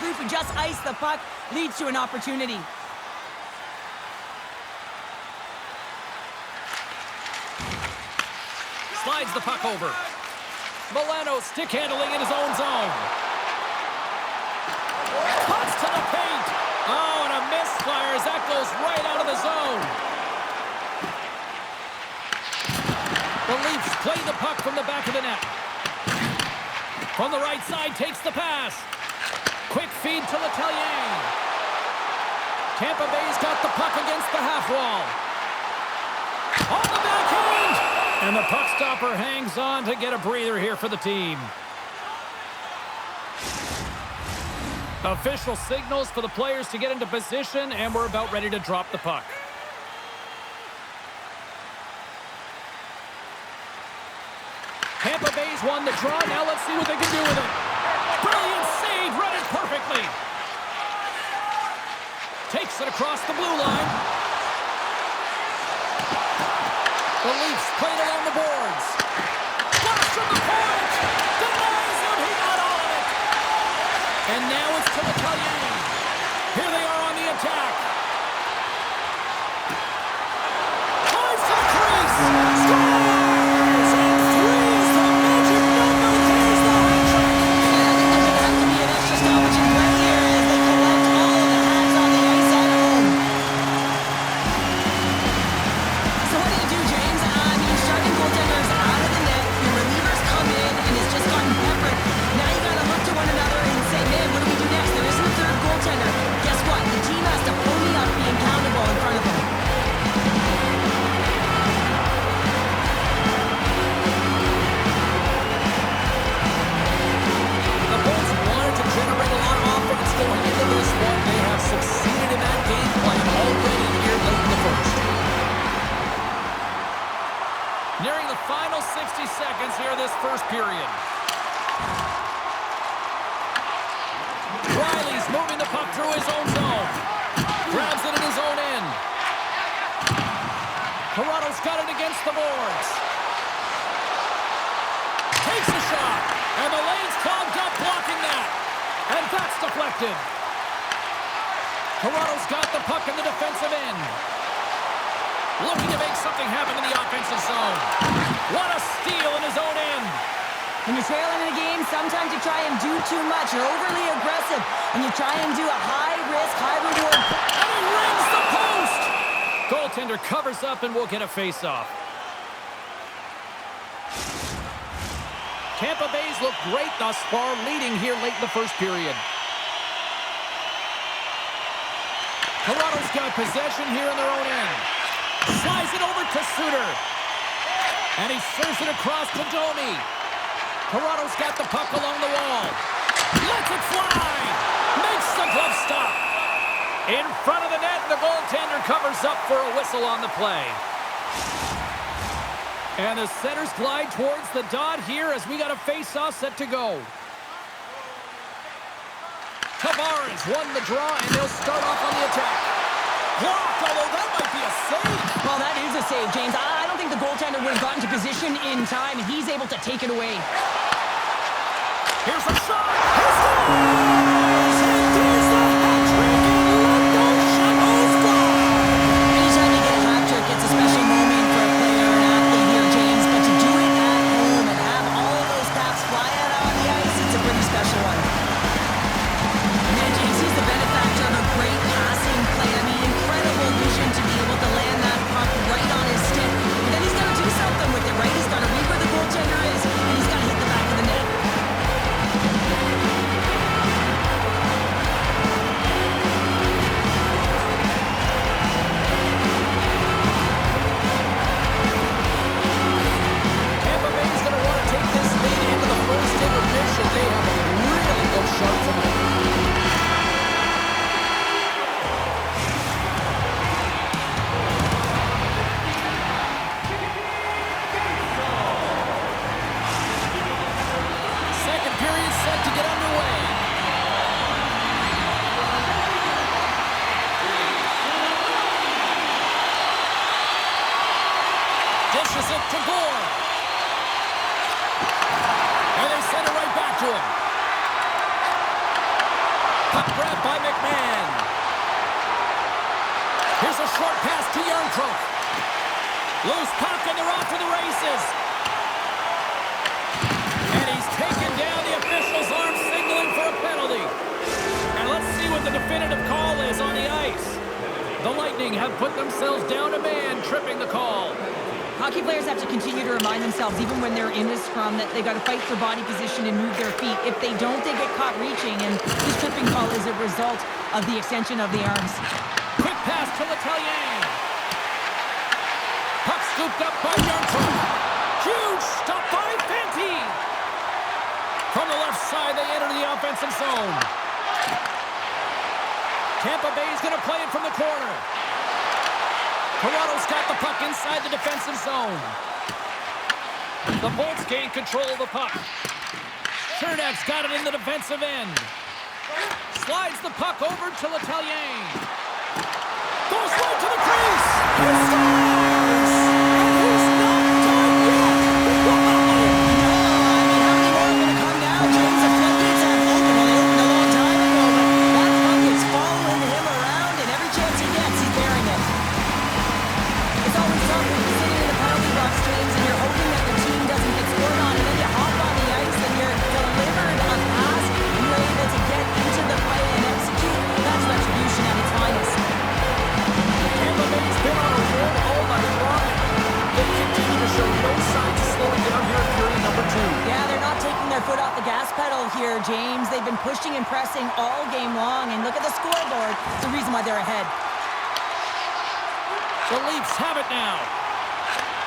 group who just iced the puck leads to an opportunity. Slides the puck over. Milano stick handling in his own zone. Cuts to the paint. Oh, and a misfire as that goes right out of the zone. The Leafs play the puck from the back of the net. From the right side, takes the pass. Quick feed to Letellier. Tampa Bay's got the puck against the half wall. On the backhand! And the puck stopper hangs on to get a breather here for the team. Official signals for the players to get into position, and we're about ready to drop the puck. Tampa Bay's won the draw. Now let's see what they can do with it. Brilliant save, read it perfectly. Takes it across the blue line. The Leafs played along the boards. Blast from the point! Denies him, he got all of it! And now it's to Letellier. Here they are on the attack. Drives to the crease! Scores! And threes the magic number, there's the hat trick! And I think there's going to have to be an extra stoppage in play here as they collect all of the hats on the ice at home. So what do you do, James? Your starting goaltender's out of the net, your relievers come in, and it's just gotten peppered. Now you gotta look to one another and say, man, what do we do next? There isn't a third goaltender. Guess what? The team has to pony up being accountable in front of them. The Bolts wanted to generate a lot of offense going into this one. They have succeeded in that game plan already here late in the first. Nearing the final 60 seconds here of this first period. Riley's moving the puck through his own zone. Grabs it in his own end. Toronto's got it against the boards. Takes a shot. And the lane's clogged up blocking that. And that's deflected. Toronto's got the puck in the defensive end. Looking to make something happen in the offensive zone. What a steal in his own end. When you're trailing in a game, sometimes you try and do too much. You're overly aggressive, and you try and do a high-risk, high-reward. And he rings the post! Goaltender covers up and will get a face-off. Tampa Bay's looked great thus far, leading here late in the first period. Toronto's got possession here in their own end. Slides it over to Suter. And he serves it across to Domi. Toronto's got the puck along the wall. Lets it fly. Makes the glove stop. In front of the net, the goaltender covers up for a whistle on the play. And the centers glide towards the dot here as we got a face-off set to go. Tavares won the draw, and they'll start off on the attack. Blocked, although that might be a save. Well, that is a save, James. I don't think the goaltender would have gotten to position in time, and he's able to take it away. Here's a shot. He scores! He does the hat trick, and Lando Chameau's gone. Anytime you get a hat trick, it's a special moment for a player or an athlete here, James. But to do it at home and have all of those caps fly out on the ice, it's a pretty special one. Man, James, he's the benefactor of a great passing play. I mean, incredible vision to be able to land that puck right on his stick. But then he's got to do something with it, right? He's got to read where the goaltender is, and he's got to hit the back of the net. Puck grab by McMahon. Here's a short pass to Järnkrok. Loose puck and they're off to the races. And he's taken down. The official's arm signaling for a penalty. And let's see what the definitive call is on the ice. The Lightning have put themselves down a man, tripping the call. Hockey players have to continue to remind themselves, even when they're in a scrum, that they got to fight for body position and move their feet. If they don't, they get caught reaching, and this tripping call is a result of the extension of the arms. Quick pass to Letellier. Puck scooped up by Järnkrok. Huge stop by Fanti. From the left side, they enter the offensive zone. Tampa Bay's going to play it from the corner. Toronto's got the puck inside the defensive zone. The Bolts gain control of the puck. Cernak's got it in the defensive end. Slides the puck over to Letellier. Goes right to the crease. He scores! And he's not done yet. No, I mean, how many more are going to come now? James, the floodgates have opened. Well, they opened a long time ago, but that puck is following him around, and every chance he gets, he's bearing it. It's always tough when you're sitting in the penalty box, James, and you're hoping that the team doesn't get scored on, and then you hop on the ice and you're delivered a pass, and you're able to get into the play and execute. That's retribution at its finest. Tampa Bay's been on a roll all night long. They continue to show no signs of slowing down here in period number 2. Yeah, they're not taking their foot off the gas pedal here, James. They've been pushing and pressing all game long, and look at the scoreboard. It's the reason why they're ahead. The Leafs have it now.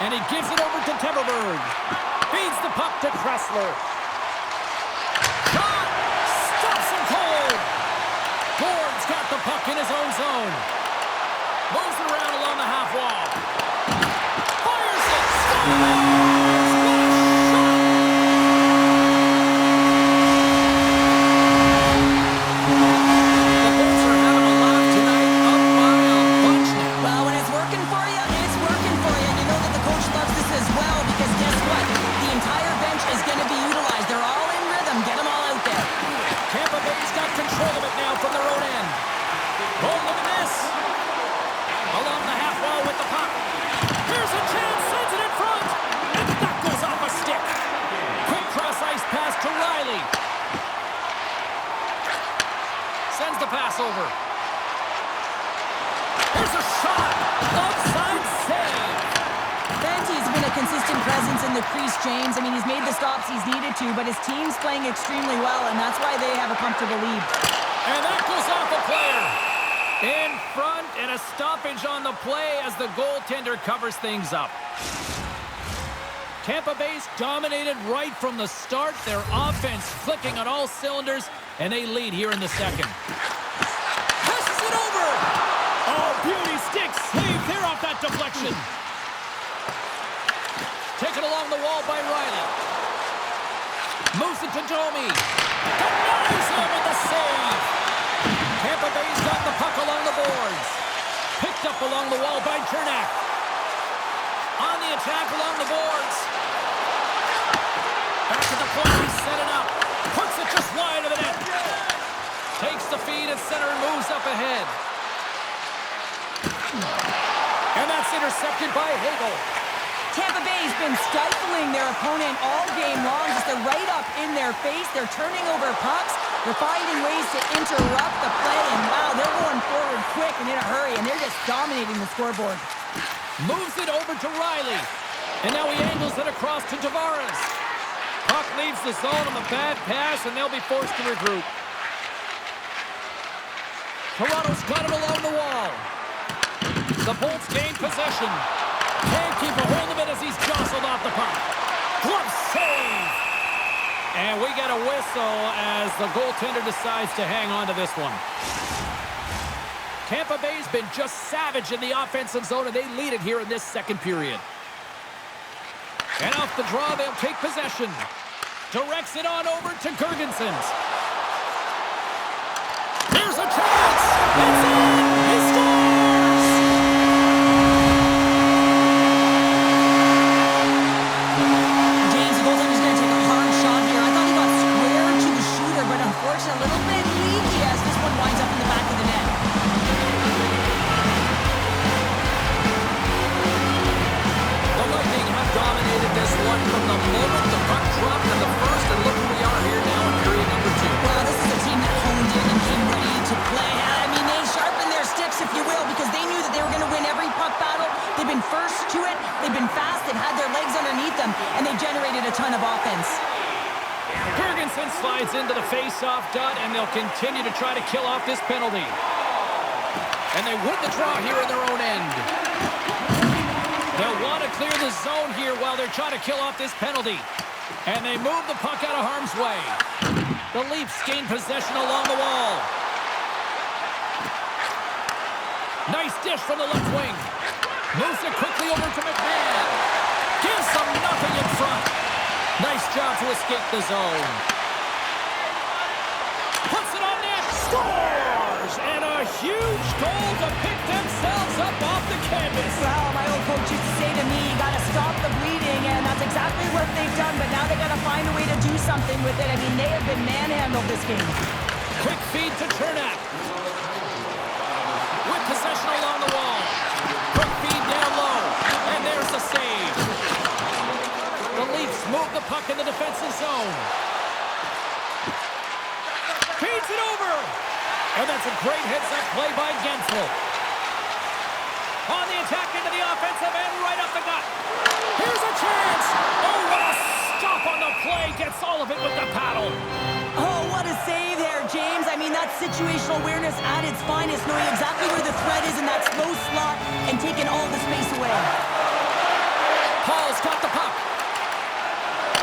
And he gives it over to Temmerberg. Feeds the puck to Kressler. Shot! Stops him cold! Gord's got the puck in his own zone. Moves it around along the half wall. Fires it! Scores! Over. There's a shot! Offside save! Fanti's been a consistent presence in the crease, James. I mean, he's made the stops he's needed to, but his team's playing extremely well, and that's why they have a comfortable lead. And that goes off a player. In front, and a stoppage on the play as the goaltender covers things up. Tampa Bay's dominated right from the start. Their offense clicking on all cylinders, and they lead here in the second. Oh, beauty stick save there off that deflection. Taken along the wall by Riley. Moves it to Domi. Denies him with the save. Tampa Bay's got the puck along the boards. Picked up along the wall by Cernak. On the attack along the boards. Back to the corner, he's setting up. Puts it just wide of the net. Takes the feed at center and moves up ahead. And that's intercepted by Hagel. Tampa Bay's been stifling their opponent all game long. Just they're right up in their face. They're turning over pucks. They're finding ways to interrupt the play. And wow, they're going forward quick and in a hurry. And they're just dominating the scoreboard. Moves it over to Riley. And now he angles it across to Tavares. Puck leaves the zone on the bad pass, and they'll be forced to regroup. Toronto's got it along the wall. The Bolts gain possession. Can't keep a hold of it as he's jostled off the puck. Glove save! And we get a whistle as the goaltender decides to hang on to this one. Tampa Bay's been just savage in the offensive zone, and they lead it here in this second period. And off the draw, they'll take possession. Directs it on over to Girgensons. Here's a chance! It's in! He scores! James, the goaltender's going to take a hard shot here. I thought he got square to the shooter, but unfortunately, a little bit leaky as this face-off done, and they'll continue to try to kill off this penalty. And they win the draw here in their own end. They'll want to clear the zone here while they're trying to kill off this penalty. And they move the puck out of harm's way. The Leafs gain possession along the wall. Nice dish from the left wing. Moves it quickly over to McMahon. Gives them nothing in front. Nice job to escape the zone. Puts it on net. Scores! And a huge goal to pick themselves up off the canvas. Well, my old coach used to say to me, you got to stop the bleeding, and that's exactly what they've done, but now they got to find a way to do something with it. I mean, they have been manhandled this game. Quick feed to Chernak. With possession along the wall. Quick feed down low. And there's the save. The Leafs move the puck in the defensive zone. Feeds it over. And that's a great heads-up play by Gensel. On the attack into the offensive end, right up the gut. Here's a chance. Oh, what a stop on the play. Gets all of it with the paddle. Oh, what a save there, James. I mean, that's situational awareness at its finest, knowing exactly where the threat is in that slow slot and taking all the space away. Paul's got the puck.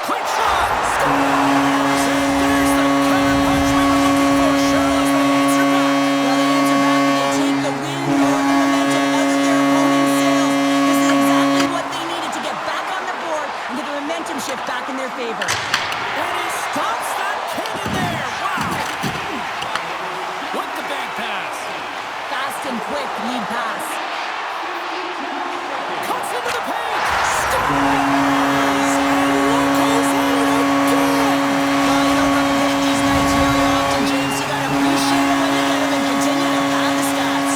Quick shot. Scores! And there's the counter-punch we were looking for, Cheryl, as they answer back. Well, they answer back and they take the wind or the momentum out of their opponent's sails. This is exactly what they needed to get back on the board and get the momentum shift back in their favor. And he stops that cannon there. Wow. With the big pass. Fast and quick lead pass. Cuts into the paint. Scores! And look who's at it again. Well, you don't run into these nights very often, James. You got to appreciate them when you get them and continue to pad the stats.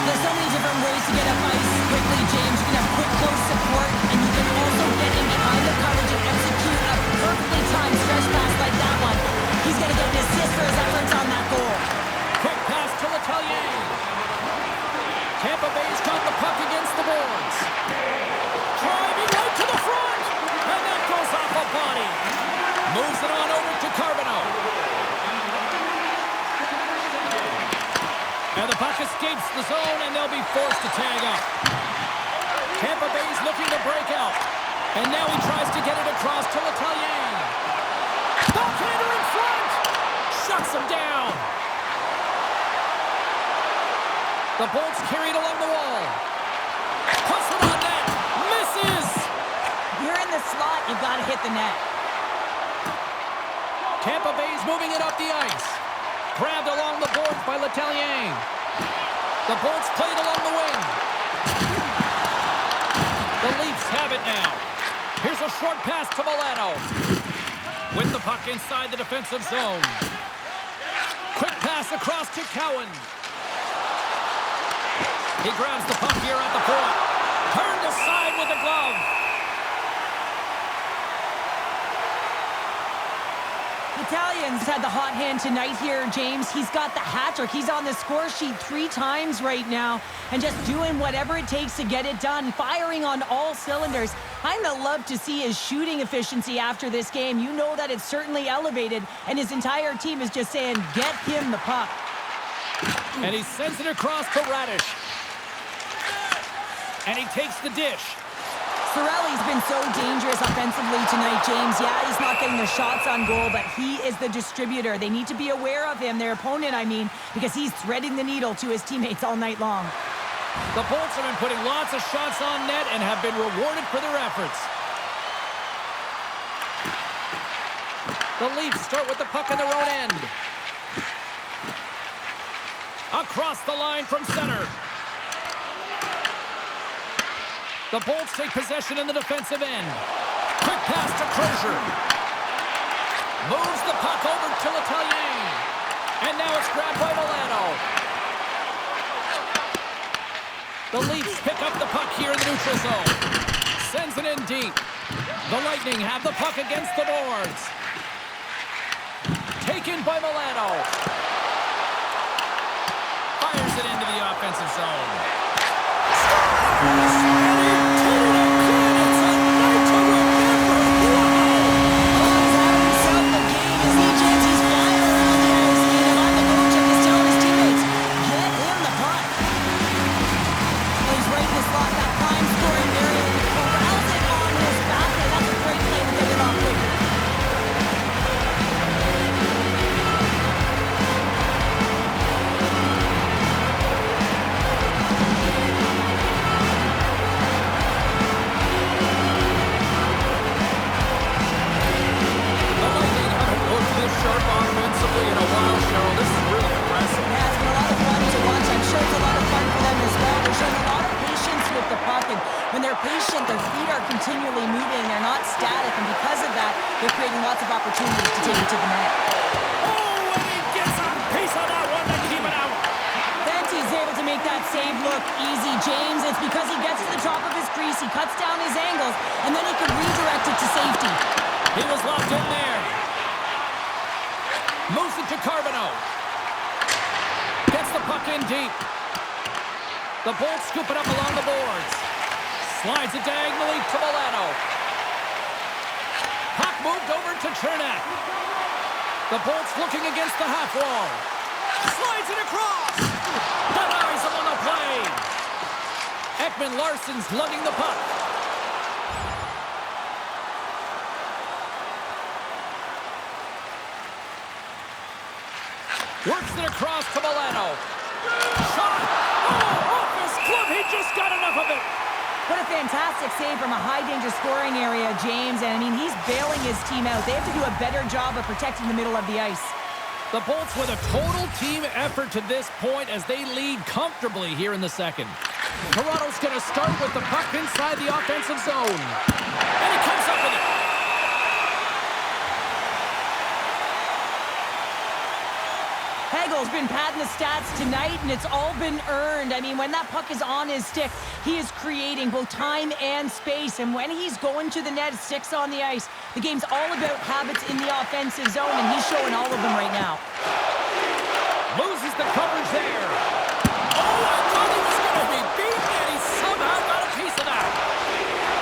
There's so many different ways to get up ice quickly, James. You can have quick, close support, and you can also get in behind the coverage and execute a perfectly timed stretch pass like that one. He's going to get an assist for his efforts on that goal. Quick pass to Letellier. Tampa Bay's got the puck against the boards. Driving right to the front. And that goes off a body. Moves it on over to Carbonneau. And the puck escapes the zone, and they'll be forced to tag up. Tampa Bay's looking to break out. And now he tries to get it across to Letellier. Backhander in front. Shuts him down. The Bolts carried along the wall. Puts it on net. Misses. You're in the slot, you've got to hit the net. Tampa Bay's moving it up the ice. Grabbed along the boards by Letellier. The Bolts played along the wing. The Leafs have it now. Here's a short pass to Milano. With the puck inside the defensive zone. Quick pass across to Cowan. He grabs the puck here at the point. Turned aside with the glove. Italians had the hot hand tonight here, James. He's got the hat trick. He's on the score sheet 3 times right now and just doing whatever it takes to get it done, firing on all cylinders. I'm going to love to see his shooting efficiency after this game. You know that it's certainly elevated, and his entire team is just saying, get him the puck. And he sends it across to Radish. And he takes the dish. Cirelli's been so dangerous offensively tonight, James. Yeah, he's not getting the shots on goal, but he is the distributor. They need to be aware of him, their opponent, I mean, because he's threading the needle to his teammates all night long. The Bolts have been putting lots of shots on net and have been rewarded for their efforts. The Leafs start with the puck in their own end. Across the line from center. The Bolts take possession in the defensive end. Quick pass to Crozier. Moves the puck over to Letellier. And now it's grabbed by Milano. The Leafs pick up the puck here in the neutral zone. Sends it in deep. The Lightning have the puck against the boards. Taken by Milano. Fires it into the offensive zone. Scores! He's having himself a game, isn't he, James? look easy, James. It's because he gets to the top of his crease, he cuts down his angles, and then he can redirect it to safety. He was locked in there. Moves it to Carbonneau. Gets the puck in deep. The Bolts scoop it up along the boards. Slides it diagonally to Milano. Puck moved over to Cernak. The Bolts looking against the half wall. Slides it across. Denies him on the play. Ekman Larsson's lugging the puck. Works it across to Milano. Shot! Oh, off his glove! He just got enough of it! What a fantastic save from a high-danger scoring area, James. And, I mean, he's bailing his team out. They have to do a better job of protecting the middle of the ice. The Bolts with a total team effort to this point as they lead comfortably here in the second. Toronto's going to start with the puck inside the offensive zone. And he comes up with it. Hagel's been padding the stats tonight, and it's all been earned. I mean, when that puck is on his stick, he is creating both time and space. And when he's going to the net, sticks on the ice, the game's all about habits in the offensive zone, and he's showing all of them right now. Loses the coverage there. Oh, I thought he was going to be beaten, and he somehow got a piece of that.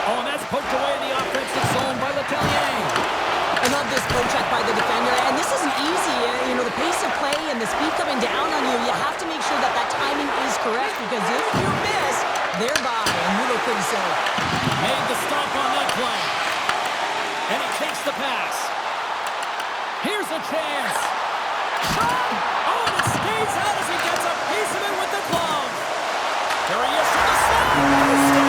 Oh, and that's poked away in the offensive zone by Letellier. I love this poke check by the defender, and this isn't easy. You know, the pace of play and the speed coming down on you, you have to make sure that that timing is correct, because if you miss, they're by, and you look pretty silly. Made the stop on that play. And he takes the pass. Here's a chance. Shot! Oh, and it stays out as he gets a piece of it with the glove. Here he is from the slot.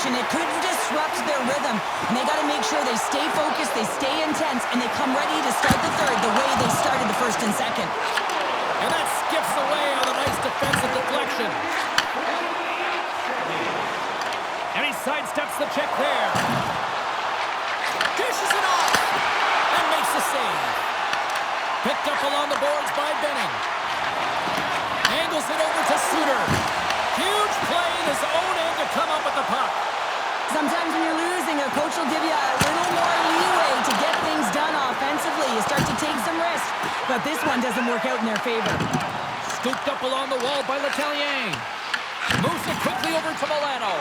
It could disrupt their rhythm, and they got to make sure they stay focused, they stay intense, and they come ready to start the third the way they started the first and second. And that skips away on a nice defensive deflection. And he sidesteps the check there. Dishes it off and makes the save. Picked up along the boards by Benning. Angles it over to Suter. Huge play in his own end to come up with the puck. Sometimes when you're losing, a coach will give you a little more leeway to get things done offensively. You start to take some risks, but this one doesn't work out in their favor. Scooped up along the wall by Letellier. Moves it quickly over to Milano.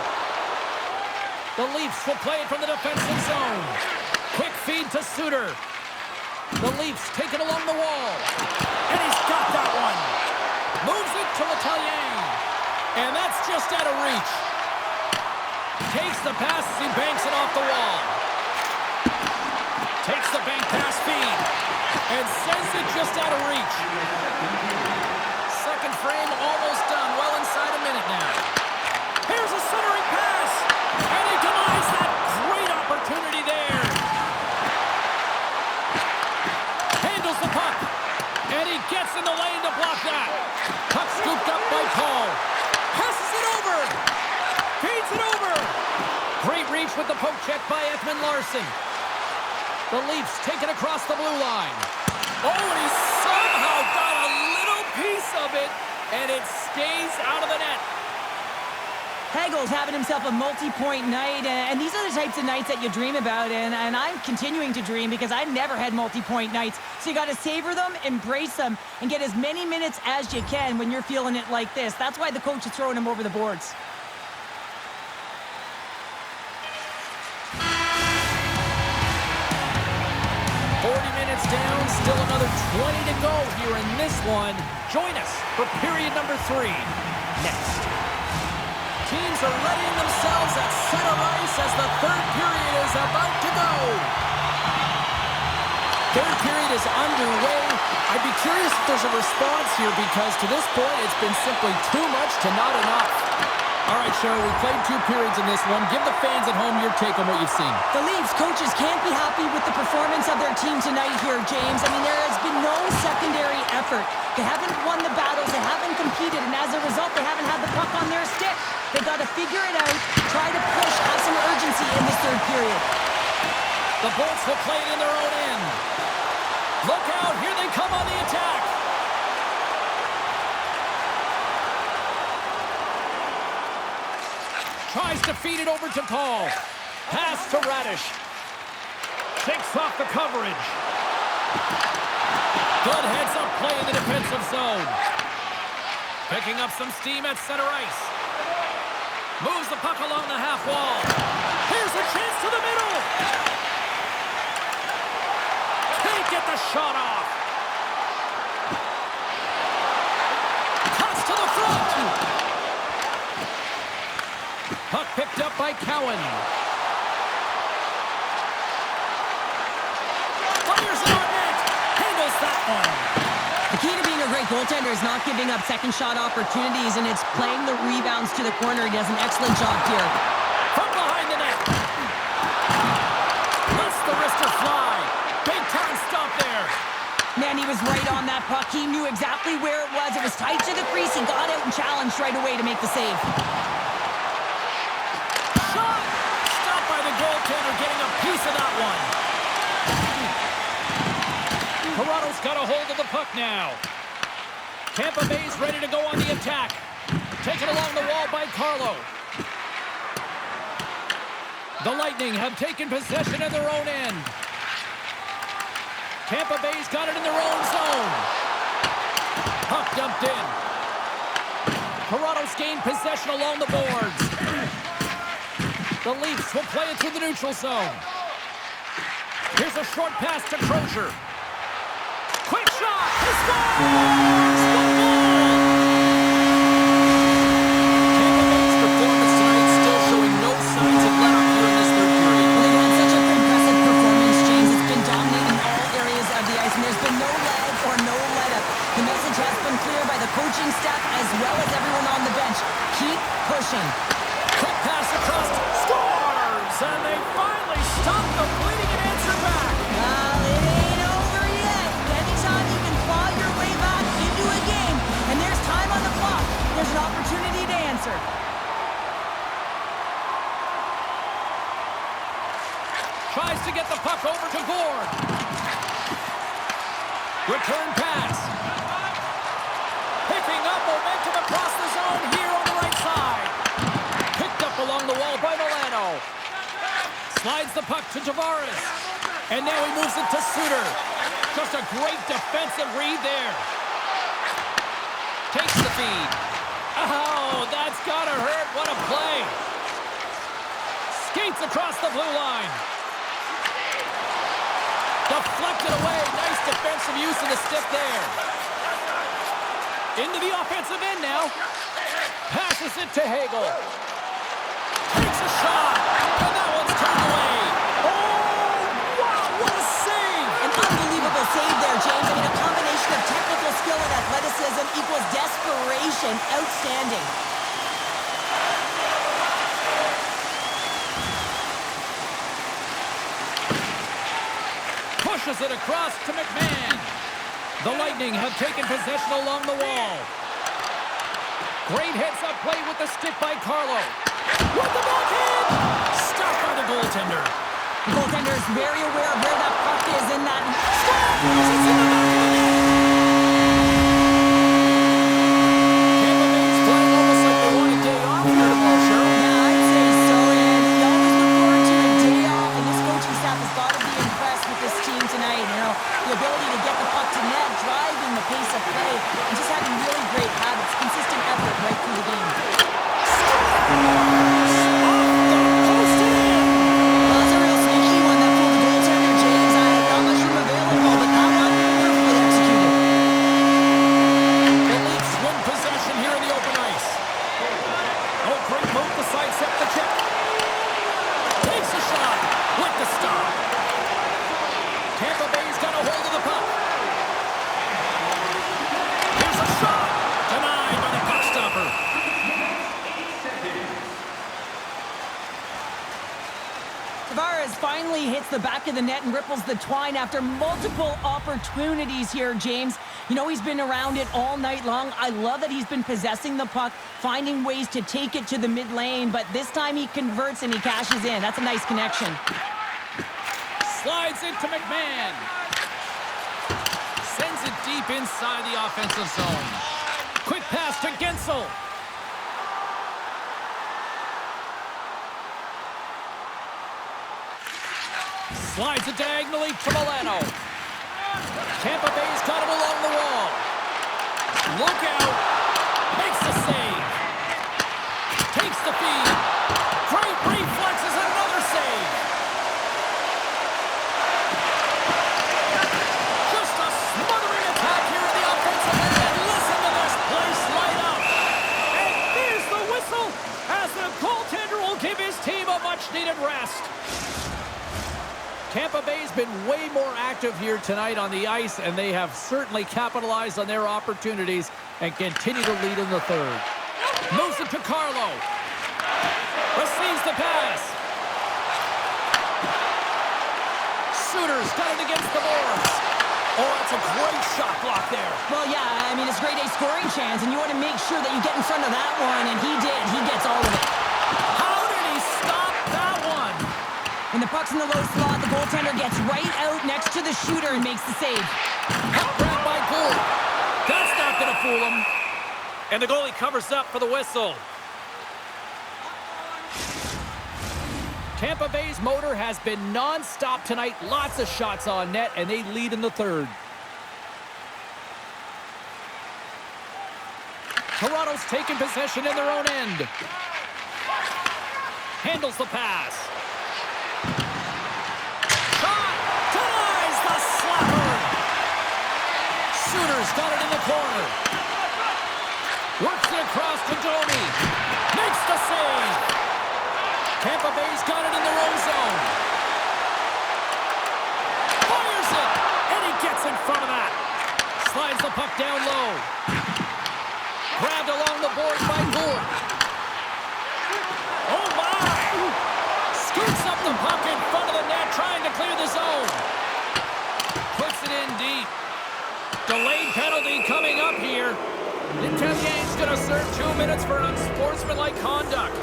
The Leafs will play it from the defensive zone. Quick feed to Suter. The Leafs take it along the wall. And he's got that one. Moves it to Letellier. And that's just out of reach. Takes the pass as he banks it off the wall. Takes the bank pass feed. And sends it just out of reach. Second frame almost done. Well inside a minute now. Here's a centering pass. And he denies that great opportunity there. Handles the puck. And he gets in the lane to block that. Puck scooped up by Paul. Passes it over. Feeds it over. Great reach with the poke check by Ekman Larsson. The Leafs take it across the blue line. Oh, and he somehow got a little piece of it, and it stays out of the net. Hagel's having himself a multi-point night, and these are the types of nights that you dream about, and I'm continuing to dream because I've never had multi-point nights. So you got to savor them, embrace them, and get as many minutes as you can when you're feeling it like this. That's why the coach is throwing him over the boards. Down, still another 20 to go here in this one. Join us for period number 3 next. teams are readying themselves at center ice as the third period is about to go. Third period is underway. I'd be curious if there's a response here because to this point it's been simply too much to not enough. All right, Cheryl, we played 2 periods in this one. Give the fans at home your take on what you've seen. The Leafs coaches can't be happy with the performance of their team tonight here, James. I mean, there has been no secondary effort. They haven't won the battles. They haven't competed. And as a result, they haven't had the puck on their stick. They've got to figure it out, try to push, have some urgency in this third period. The Bolts will play it in their own end. Look out, here they come on the attack. Tries to feed it over to Paul. Pass to Radish. Shakes off the coverage. Good heads-up play in the defensive zone. Picking up some steam at center ice. Moves the puck along the half wall. Here's a chance to the middle. Can't get the shot off. Cuts to the front. Puck picked up by Cowan. Fires it on net. Handles that one. The key to being a great goaltender is not giving up second shot opportunities, and it's playing the rebounds to the corner. He does an excellent job here. From behind the net. Lets the wrister fly. Big time stop there. Man, he was right on that puck. He knew exactly where it was. It was tight to the crease. He got out and challenged right away to make the save. Shot! Stopped by the goaltender, getting a piece of that one. Toronto's got a hold of the puck now. Tampa Bay's ready to go on the attack. Taken along the wall by Carlo. The Lightning have taken possession of their own end. Tampa Bay's got it in their own zone. Puck dumped in. Toronto's gained possession along the boards. The Leafs will play it through the neutral zone. Here's a short pass to Crozier. Quick shot! He scores! The goal! Tampa Bay's performance tonight still showing no signs of let up here in this third period. Well, they've had such an impressive performance, James. It's been dominating all areas of the ice, and there's been no lag or no let-up. The message has been clear by the coaching staff as well as everyone on the bench. Keep pushing. Quick pass across. Scores! And they finally stop the bleeding and answer back. Well, it ain't over yet. Anytime you can claw your way back into a game, and there's time on the clock, there's an opportunity to answer. Tries to get the puck over to Gord. Return pass. Picking up momentum across the zone here on the right side. Picked up along the wall by Milano. Slides the puck to Tavares. And now he moves it to Suter. Just a great defensive read there. Takes the feed. Oh, that's gotta hurt. What a play. Skates across the blue line. Deflected away. Nice defensive use of the stick there. Into the offensive end now. Passes it to Hagel. Takes a shot. And that one's turned away. Oh, wow, what a save. An unbelievable save there, James. I mean, a combination of technical skill and athleticism equals desperation. Outstanding. Pushes it across to McMahon. The Lightning have taken possession along the wall. Great heads-up play with the stick by Carlo. With the backhand! Stopped by the goaltender. The goaltender is very aware of where that puck is in that. Scores! It's in the back of the net! Tampa Bay's playing almost like they want a day off here tomorrow, Cheryl. Yeah, I'd say so. And you always look forward to a day off, and this coaching staff has got to be impressed with this team tonight. You know, the ability to get the puck to net, driving the pace of play, and just having really great habits, consistent effort right through the game. Well, that's a real sneaky one that pulled the goaltender, James. Not much room available, but that one perfectly executed. the back of the net and ripples the twine after multiple opportunities here, James. You know, he's been around it all night long. I love that he's been possessing the puck, finding ways to take it to the mid lane, but this time he converts and he cashes in. That's a nice connection. Slides into McMahon. Sends it deep inside the offensive zone. Quick pass to Gensel. Slides it diagonally to Milano. Tampa Bay's got him along the wall. Look out. Makes the save. Takes the feed. Great reflexes, another save. Just a smothering attack here in the offensive end. Listen to this place light up. And there's the whistle as the goaltender will give his team a much-needed rest. Tampa Bay's been way more active here tonight on the ice, and they have certainly capitalized on their opportunities and continue to lead in the third. Moves it to Carlo. Receives the pass. Suter's got it against the boards. Oh, that's a great shot block there. Well, yeah, I mean, it's a grade A scoring chance, and you want to make sure that you get in front of that one, and he did. He gets all of it. How did he stop that one? When the puck's in the low slot, the goaltender gets right out next to the shooter and makes the save. Help grab by Gould. That's not going to fool him. And the goalie covers up for the whistle. Tampa Bay's motor has been non-stop tonight. Lots of shots on net, and they lead in the third. Toronto's taking possession in their own end. Handles the pass. Shot! Denies the slapper! Suter's got it in the corner. Works it across to Domi. Makes the save. Tampa Bay's got it in their own zone. Fires it! And he gets in front of that. Slides the puck down low. Grabbed along the boards by Gould. Oh my! Scoots up the puck in front of the net, trying to clear the zone. Puts it in deep. Delayed penalty coming up here. Letellien's going to serve 2 minutes for unsportsmanlike conduct.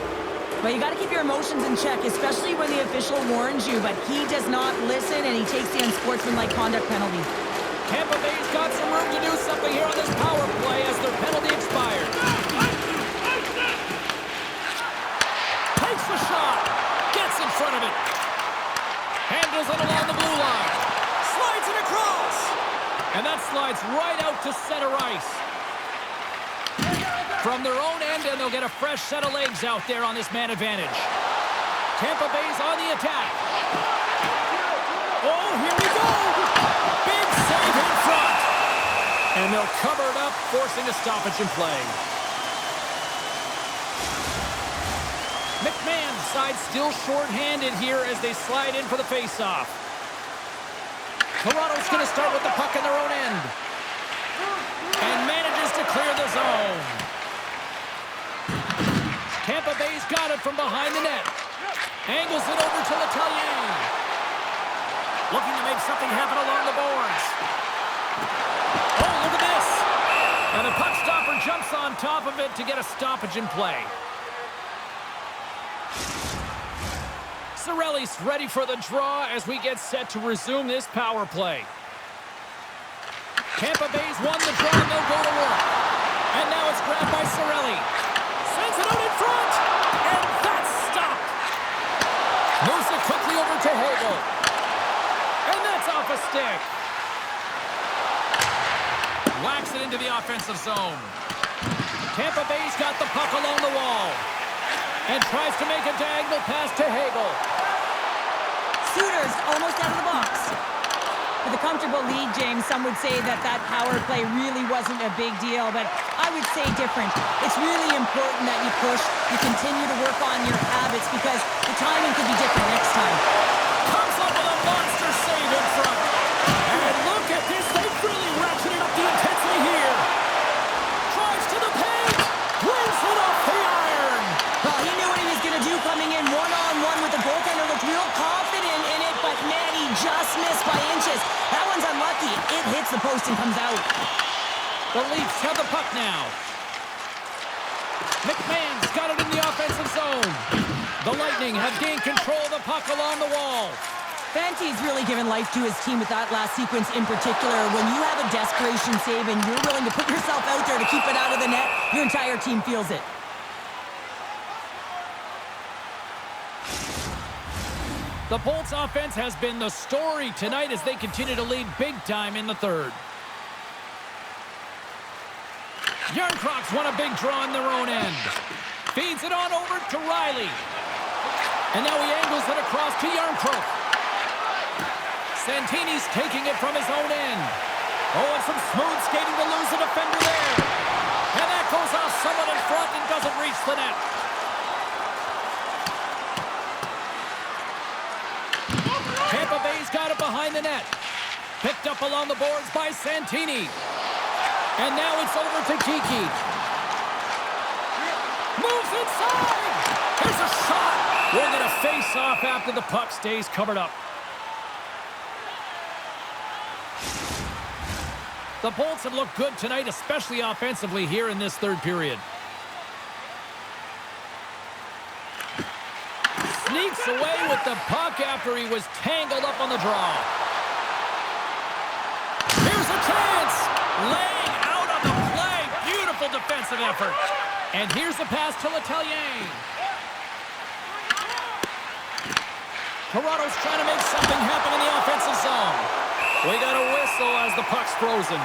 But you got to keep your emotions in check, especially when the official warns you, but he does not listen, and he takes the unsportsmanlike conduct penalty. Tampa Bay's got some room to do something here on this power play as their penalty expired. Takes the shot. Gets in front of it. Handles it along the blue line. Slides it across. And that slides right out to center ice. From their own end, and they'll get a fresh set of legs out there on this man advantage. Tampa Bay's on the attack. Oh, here we go! Big save in front! And they'll cover it up, forcing a stoppage in play. McMahon's side still short-handed here as they slide in for the face-off. Toronto's going to start with the puck in their own end. And manages to clear the zone. Tampa Bay's got it from behind the net. Angles it over to Letellier. Looking to make something happen along the boards. Oh, look at this. And the puck stopper jumps on top of it to get a stoppage in play. Cirelli's ready for the draw as we get set to resume this power play. Tampa Bay's won the draw and they'll go to work. And now it's grabbed by Cirelli. Sends it out in front. And that's stopped. Moves it quickly over to Hagel. And that's off a stick. Whacks it into the offensive zone. Tampa Bay's got the puck along the wall. And tries to make a diagonal pass to Hagel. Suter's almost out of the box. With a comfortable lead, James, some would say that power play really wasn't a big deal, but I would say different. It's really important that you push, you continue to work on your habits, because the timing could be different next time. Comes up with a monster save in front. And look at this, they've really ratcheted up the intensity here. Drives to the paint, brings it off the iron. Well, he knew what he was going to do coming in one-on-one with the goaltender. Looked real confident in it, but man, just missed by inches. That one's unlucky. It hits the post and comes out. The Leafs have the puck now. McMahon's got it in the offensive zone. The Lightning have gained control of the puck along the wall. Fanti's really given life to his team with that last sequence in particular. When you have a desperation save and you're willing to put yourself out there to keep it out of the net, your entire team feels it. The Bolts offense has been the story tonight as they continue to lead big time in the third. Yarncrocs won a big draw on their own end. Feeds it on over to Riley. And now he angles it across to Yarncroc. Santini's taking it from his own end. Oh, and some smooth skating to lose a defender there. And that goes off someone in front and doesn't reach the net. Tampa Bay's got it behind the net. Picked up along the boards by Santini. And now it's over to Kiki. Moves inside. Here's a shot. We're going to face off after the puck stays covered up. The Bolts have looked good tonight, especially offensively here in this third period. Sneaks away with the puck after he was tangled up on the draw. Here's a chance. Laying out on the play. Beautiful defensive effort. And here's the pass to Letellier. Toronto's trying to make something happen in the offensive zone. We got a whistle as the puck's frozen.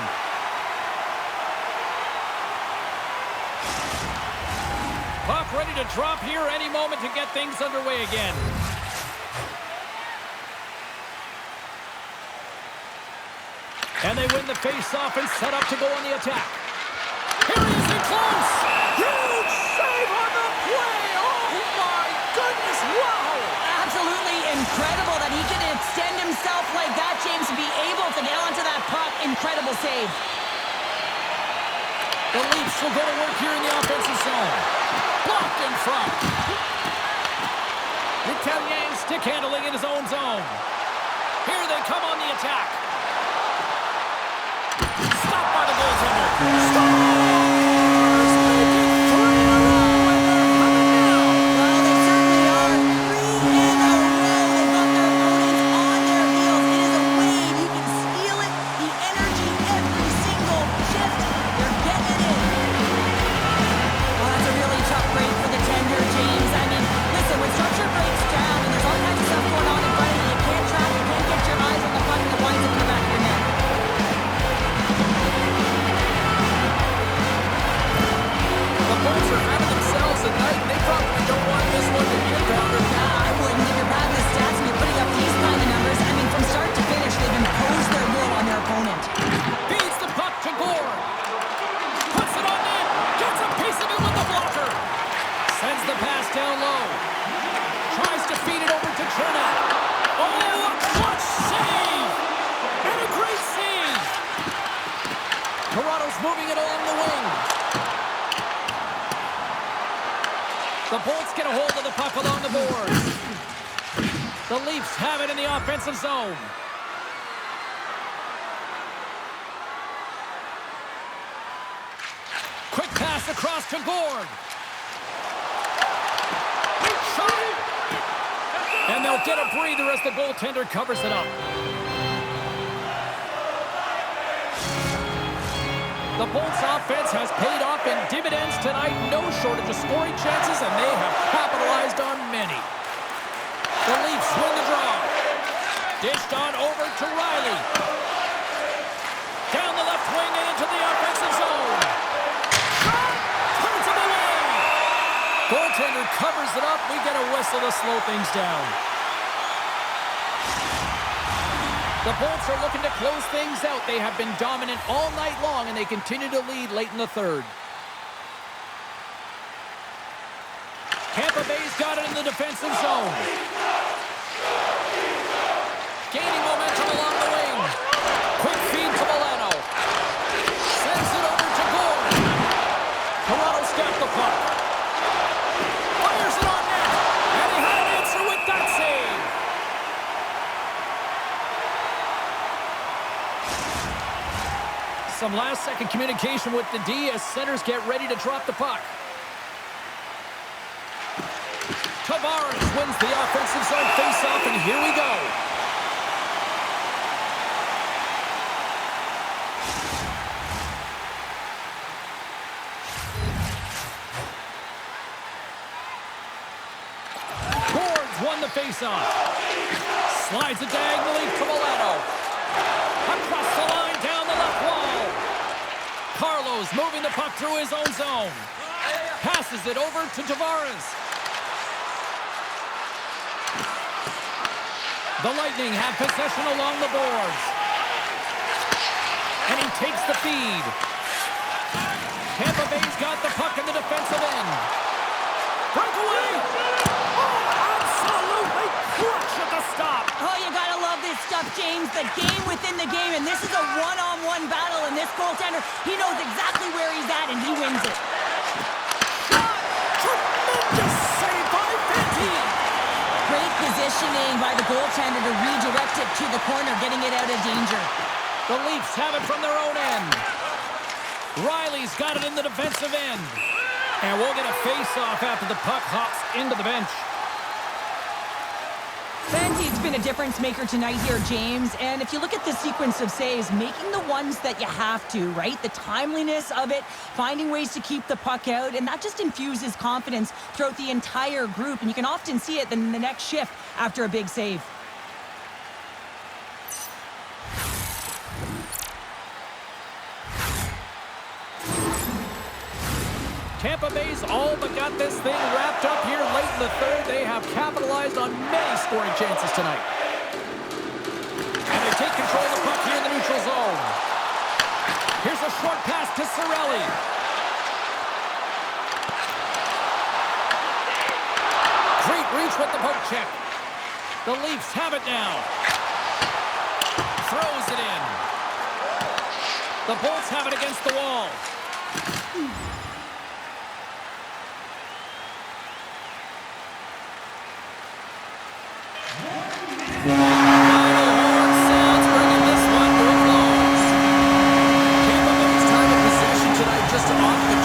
Puck ready to drop here any moment to get things underway again. And they win the face-off and set up to go on the attack. Here he is in close. Huge save on the play. Oh my goodness, wow. Absolutely incredible that he can extend himself like that, James, to be able to get onto that puck. Incredible save. The Leafs will go to work here in the offensive zone. Blocked in front. Letellier stick handling in his own zone. Here they come on the attack. Stopped by the goaltender. Stars! Make it 3 in a row, and they're coming now. Well, they certainly are. 3 in a row. They've got their opponents on their heels. It is a wave. You can feel it. The energy every single shift. They're getting it in. Well, that's a really tough break for the tender, James. I mean, listen, when structure breaks down and there's all kinds of stuff going on in front of you, you can't track, you can't get your eyes on the puck and the winds up in the back of your net. The Bolts are having themselves a night. They probably don't want this one to be a downer. I wouldn't. If you're bad with stats and you're putting up these kind of numbers, I mean, from start to finish, they've imposed their will on their opponent. Feeds the puck to Gord. Puts it on net. Gets a piece of it with the blocker. Sends the pass down low. Tries to feed it over to Chernak. Oh, a clutch save! And a great save! Toronto's moving it along the wing. The Bolts get a hold of the puck along the boards. The Leafs have it in the offensive zone. Quick pass across to Gord. Shot! And they'll get a breather as the goaltender covers it up. The Bolts offense has paid off in dividends tonight. No shortage of scoring chances, and they have capitalized on many. The Leafs win the draw. Dished on over to Riley. Down the left wing and into the offensive zone. Shot! Turns him away. Goaltender covers it up. We get a whistle to slow things down. The Bolts are looking to close things out. They have been dominant all night long, and they continue to lead late in the third. Tampa Bay's got it in the defensive zone. Gaining momentum along the wing. Quick feed to Milano. Sends it over to Gord. Toronto's got the puck. Fires it on net. And he had an answer with that save. last-second communication with the D as centers get ready to drop the puck. Tavares wins the offensive zone face-off, and here we go. Boards won the face-off. Slides it diagonally to Milano. Across the line, down the left wall. Carlos moving the puck through his own zone. Passes it over to Tavares. The Lightning have possession along the boards. And he takes the feed. Tampa Bay's got the puck in the defensive end. Breakaway! Oh, absolutely crushed at the stop. Oh, you gotta love this stuff, James. The game within the game, and this is a one-on-one battle, and this goaltender, he knows exactly where he's at, and he wins it. Shot! Tremendous save by Fanti! Great positioning by the goaltender to redirect it to the corner, getting it out of danger. The Leafs have it from their own end. Riley's got it in the defensive end. And we'll get a face-off after the puck hops into the bench. Fanti's been a difference maker tonight here, James. And if you look at the sequence of saves, making the ones that you have to, right? The timeliness of it, finding ways to keep the puck out, and that just infuses confidence throughout the entire group. And you can often see it in the next shift after a big save. Tampa Bay's all but got this thing wrapped up here late in the third. They have capitalized on many scoring chances tonight. And they take control of the puck here in the neutral zone. Here's a short pass to Cirelli. Great reach with the poke check. The Leafs have it now. Throws it in. The Bolts have it against the wall. Just off the